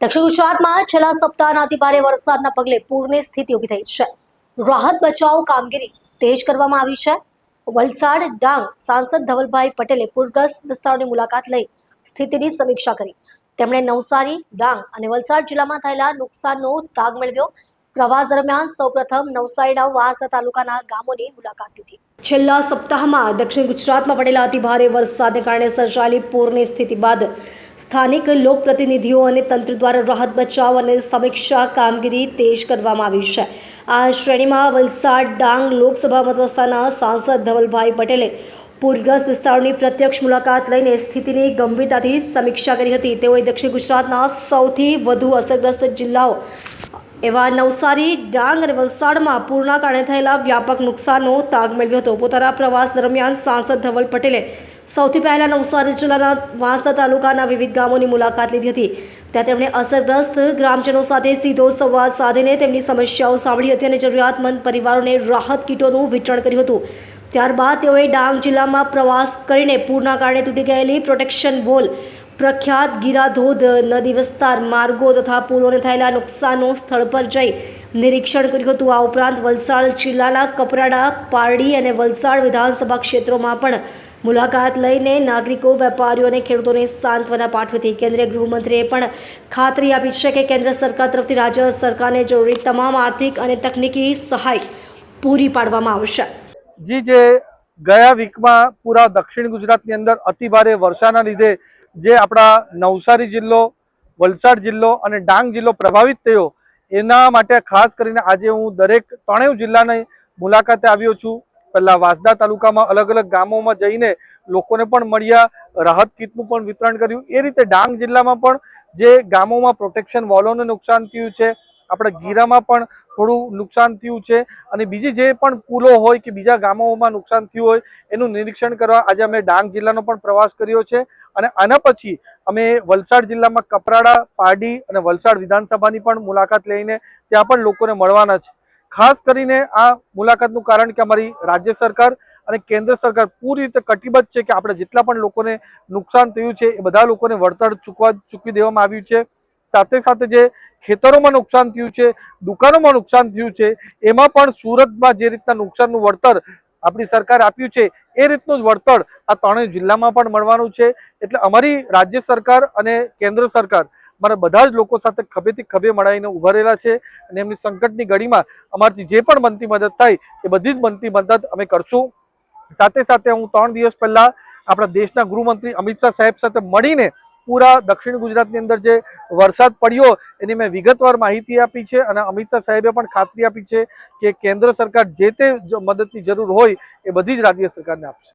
દક્ષિણ ગુજરાતમાં છેલ્લા સપ્તાહના અતિભારે વરસાદના પગલે પૂરની સ્થિતિ ઊભી થઈ છે। રાહત બચાવ કામગીરી તેજ કરવામાં આવી છે। વલસાડ ડાંગ સાંસદ ધવલભાઈ પટેલે પૂરગ્રસ્ત વિસ્તારોની મુલાકાત લઈ સ્થિતિની સમીક્ષા કરી। તેમણે નવસારી, ડાંગ અને વલસાડ જિલ્લામાં થયેલા નુકસાનનો તાગ મેળવ્યો। પ્રવાસ દરમિયાન સૌપ્રથમ નવસારીના વાંસદા તાલુકાના ગામોની મુલાકાત લીધી। છેલ્લા સપ્તાહમાં દક્ષિણ ગુજરાતમાં પડેલા અતિભારે વરસાદને કારણે સર્જાયેલી પૂરની સ્થિતિ બાદ સ્થાનિક લોકપ્રતિનિધિઓ અને તંત્ર દ્વારા રાહત બચાવ અને સમીક્ષા કામગીરી તેજ કરવામાં આવી છે। આ શ્રેણીમાં વલસાડ ડાંગ લોકસભા મતવિસ્તારના સાંસદ ધવલભાઈ પટેલે પૂરગ્રસ્ત વિસ્તારોની પ્રત્યક્ષ મુલાકાત લઈને સ્થિતિની ગંભીરતાથી સમીક્ષા કરી હતી। તેઓએ દક્ષિણ ગુજરાતના સૌથી વધુ અસરગ્રસ્ત જિલ્લાઓ એવા નવસારી, ડાંગ અને વલસાડમાં પૂરના કારણે થયેલા વ્યાપક નુકસાનનો તાગ મેળવ્યો હતો। પોતાના પ્રવાસ દરમિયાન સાંસદ ધવલ પટેલે સૌથી પહેલા નવસારી જિલ્લાના વાંસદા તાલુકાના વિવિધ ગામોની મુલાકાત લીધી હતી। ત્યાં તેમણે અસરગ્રસ્ત ગ્રામજનો સાથે સીધો સંવાદ સાધીને તેમની સમસ્યાઓ સાંભળી હતી અને જરૂરિયાતમંદ પરિવારોને રાહત કીટોનું વિતરણ કર્યું હતું। ત્યારબાદ તેઓએ ડાંગ જિલ્લામાં પ્રવાસ કરીને પૂરના કારણે તૂટી ગયેલી પ્રોટેક્શન વોલ, પ્રખ્યાત ગીરાધોધ નદી વિસ્તાર, માર્ગો તથા પુલોને થયેલા નુકસાનનું સ્થળ પર જઈ નિરીક્ષણ કર્યું હતું। આ ઉપરાંત વલસાડ જિલ્લાના કપરાડા, પારડી અને વલસાડ વિધાનસભા ક્ષેત્રોમાં પણ મુલાકાત લઈને નાગરિકો, વેપારીઓ અને ખેડૂતોને સાંત્વના પાઠવી હતી। કેન્દ્રીય ગૃહમંત્રીએ પણ ખાતરી આપી છે કે કેન્દ્ર સરકાર તરફથી રાજ્ય સરકારને જરૂરી તમામ આર્થિક અને તકનીકી સહાય પૂરી પાડવામાં આવશે। जी जे गया वीक में पूरा दक्षिण गुजरात ની અંદર अति भारे वर्षाना લીધે જે આપણા નવસારી જિલ્લો, વલસાડ જિલ્લો અને ડાંગ જિલ્લો પ્રભાવિત થયો એના માટે ખાસ કરીને આજે હું દરેક ત્રણેય જિલ્લાની મુલાકાતે આવ્યો છું। પહેલા વાંસદા તાલુકામાં અલગ અલગ ગામોમાં જઈને લોકોને પણ મળ્યા, રાહત કીટનું પણ વિતરણ કર્યું। એ રીતે ડાંગ જિલ્લામાં પણ જે ગામોમાં પ્રોટેક્શન વોલોને નુકસાન થયું છે, આપણે ગીરામાં પણ થોડું નુકસાન થયું છે અને બીજી જે પણ પુલો હોય કે બીજા ગામોમાં નુકસાન થયું હોય એનું નિરીક્ષણ કરવા આજે અમે ડાંગ જિલ્લાનો પણ પ્રવાસ કર્યો છે। અને આના પછી અમે વલસાડ જિલ્લામાં કપરાડા, પારડી અને વલસાડ વિધાનસભાની પણ મુલાકાત લઈને ત્યાં પણ લોકોને મળવાના છે। ખાસ કરીને આ મુલાકાતનું કારણ કે અમારી રાજ્ય સરકાર અને કેન્દ્ર સરકાર પૂરી રીતે કટિબદ્ધ છે કે આપણે જેટલા પણ લોકોને નુકસાન થયું છે એ બધા લોકોને વળતર ચૂકવી દેવામાં આવ્યું છે। સાથે સાથે જે ખેતરોમાં નુકસાન થયું છે, દુકાનોમાં નુકસાન થયું છે, એમાં પણ સુરતમાં જે રીતના નુકસાનનું વળતર આપણી સરકાર આપ્યું છે એ રીતનું જ વળતર આ ત્રણેય જિલ્લામાં પણ મળવાનું છે। એટલે અમારી રાજ્ય સરકાર અને કેન્દ્ર સરકાર મારા બધા જ લોકો સાથે ખભેથી ખભે મળાઈને ઉભા રહેલા છે અને એમની સંકટની ઘડીમાં અમારથી જે પણ બનતી મદદ થાય એ બધી જ બનતી મદદ અમે કરશું। સાથે સાથે હું 3 દિવસ પહેલા આપણા દેશના ગૃહમંત્રી અમિત શાહ સાહેબ સાથે મળીને પૂરા દક્ષિણ ગુજરાતની અંદર જે વરસાદ પડ્યો એની મેં વિગતવાર માહિતી આપી છે અને અમિત શાહ સાહેબે પણ ખાતરી આપી છે કે કેન્દ્ર સરકાર જે તે મદદની જરૂર હોય એ બધી જ રાજ્ય સરકારને આપશે।